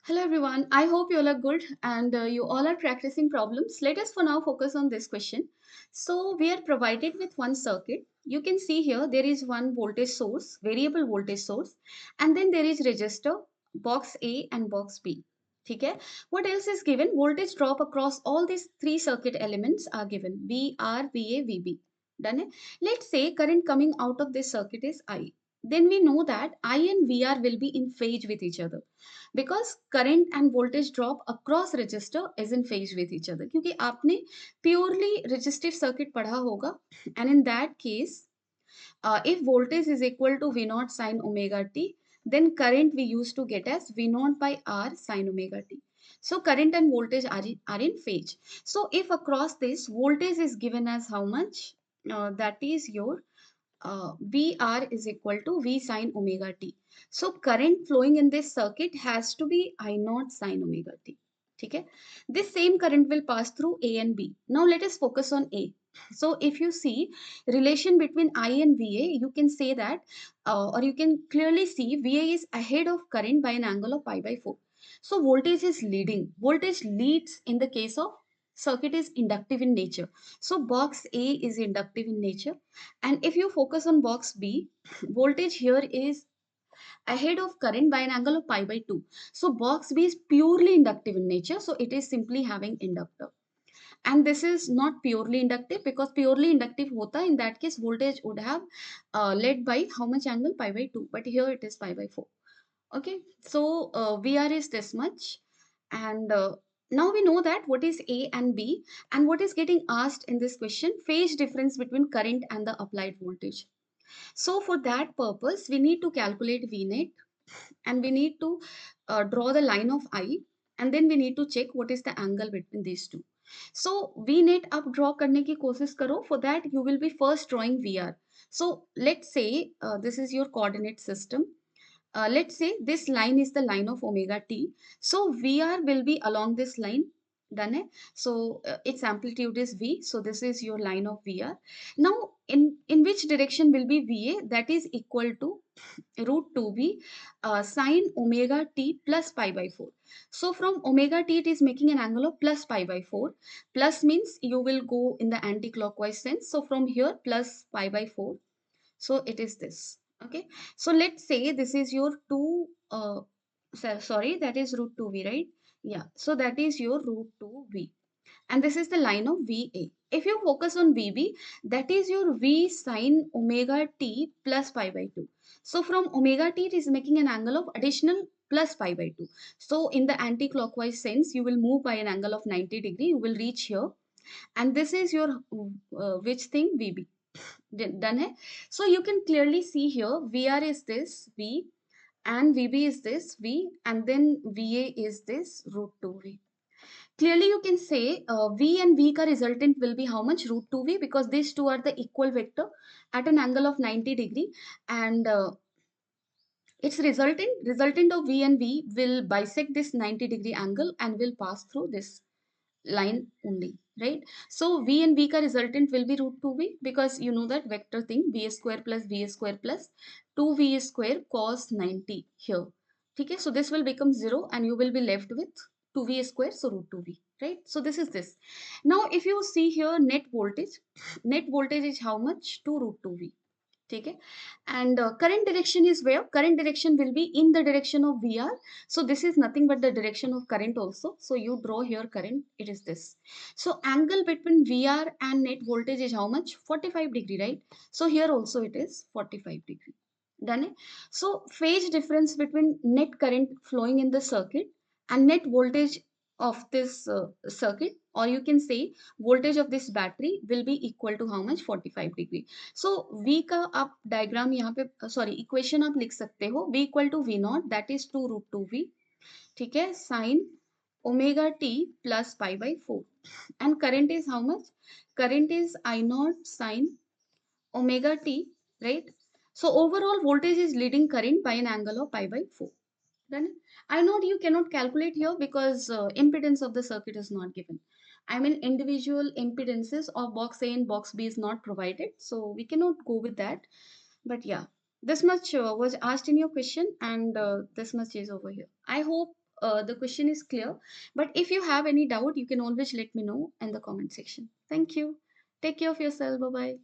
Hello everyone, I hope you all are good and you all are practicing problems. Let us for now focus on this question. So we are provided with one circuit. You can see here there is one voltage source, variable voltage source, and then there is resistor, box A and box B. Okay. What else is given? Voltage drop across all these three circuit elements are given. VR, VA, VB. Done it? Let's say current coming out of this circuit is I. Then we know that I and VR will be in phase with each other because current and voltage drop across resistor is in phase with each other क्योंकि आपने purely resistive circuit पढ़ा होगा and in that case if voltage is equal to V naught sine omega t then current we used to get as V naught by R sine omega t. So current and voltage are in phase. So if across this voltage is given as how much? That is your VR is equal to V sine omega t. So current flowing in this circuit has to be I naught sine omega t. Okay? This same current will pass through A and B. Now let us focus on A. So if you see relation between I and VA, you can say that or you can clearly see VA is ahead of current by an angle of pi by 4. So voltage is leading. Voltage leads in the case of circuit is inductive in nature. So box A is inductive in nature. And if you focus on box B, voltage here is ahead of current by an angle of pi by 2. So box B is purely inductive in nature. So it is simply having inductor. And this is not purely inductive because purely inductive hota, in that case voltage would have led by how much angle? Pi by 2. But here it is pi by 4. Okay. So VR is this much. And now we know that what is A and B and what is getting asked in this question, phase difference between current and the applied voltage. So for that purpose, we need to calculate V net and we need to draw the line of I and then we need to check what is the angle between these two. So V net up draw करने की कोशिश करो. For that you will be first drawing VR. So let's say this is your coordinate system. Let's say this line is the line of omega t. So VR will be along this line. Done it. So its amplitude is V. So this is your line of VR. Now in which direction will be VA? That is equal to root 2V sine omega t plus pi by 4. So from omega t it is making an angle of plus pi by 4. Plus means you will go in the anti-clockwise sense. So from here plus pi by 4. So it is this. Okay. So let's say this is your 2 sorry, that is root 2v, right? Yeah. So that is your root 2v and this is the line of VA. If you focus on VB, that is your V sine omega t plus pi by 2. So from omega t, it is making an angle of additional plus pi by 2. So in the anti-clockwise sense, you will move by an angle of 90 degree. You will reach here. And this is your which thing? VB. Done hai? So you can clearly see here, VR is this V and VB is this V and then VA is this root 2V. Clearly you can say V and V ka resultant will be how much? Root 2V because these two are the equal vector at an angle of 90 degree and its resultant of V and V will bisect this 90-degree angle and will pass through this line only, right? So V and V ka resultant will be root 2V because you know that vector thing V square plus V square plus 2V square cos 90 here. Okay, so this will become 0 and you will be left with 2V square, so root 2V, right? So this is this. Now if you see here net voltage is how much? 2 root 2V. Okay, and current direction is where? Current direction will be in the direction of VR. So this is nothing but the direction of current also. So you draw here current, it is this. So angle between VR and net voltage is how much? 45 degree, right? So here also it is 45 degree. Done it? So phase difference between net current flowing in the circuit and net voltage of this circuit, or you can say voltage of this battery will be equal to how much? 45 degree. So V का आप diagram यहाँ पे sorry equation आप लिख सकते हो V equal to V naught that is 2 root 2V. ठीक है, sine omega t plus pi by 4 and current is how much? Current is I naught sine omega t, right? So overall voltage is leading current by an angle of pi by 4. Then I know you cannot calculate here because impedance of the circuit is not given. I mean individual impedances of box A and box B is not provided. So we cannot go with that. But yeah, this much was asked in your question and this much is over here. I hope the question is clear. But if you have any doubt, you can always let me know in the comment section. Thank you. Take care of yourself. Bye bye.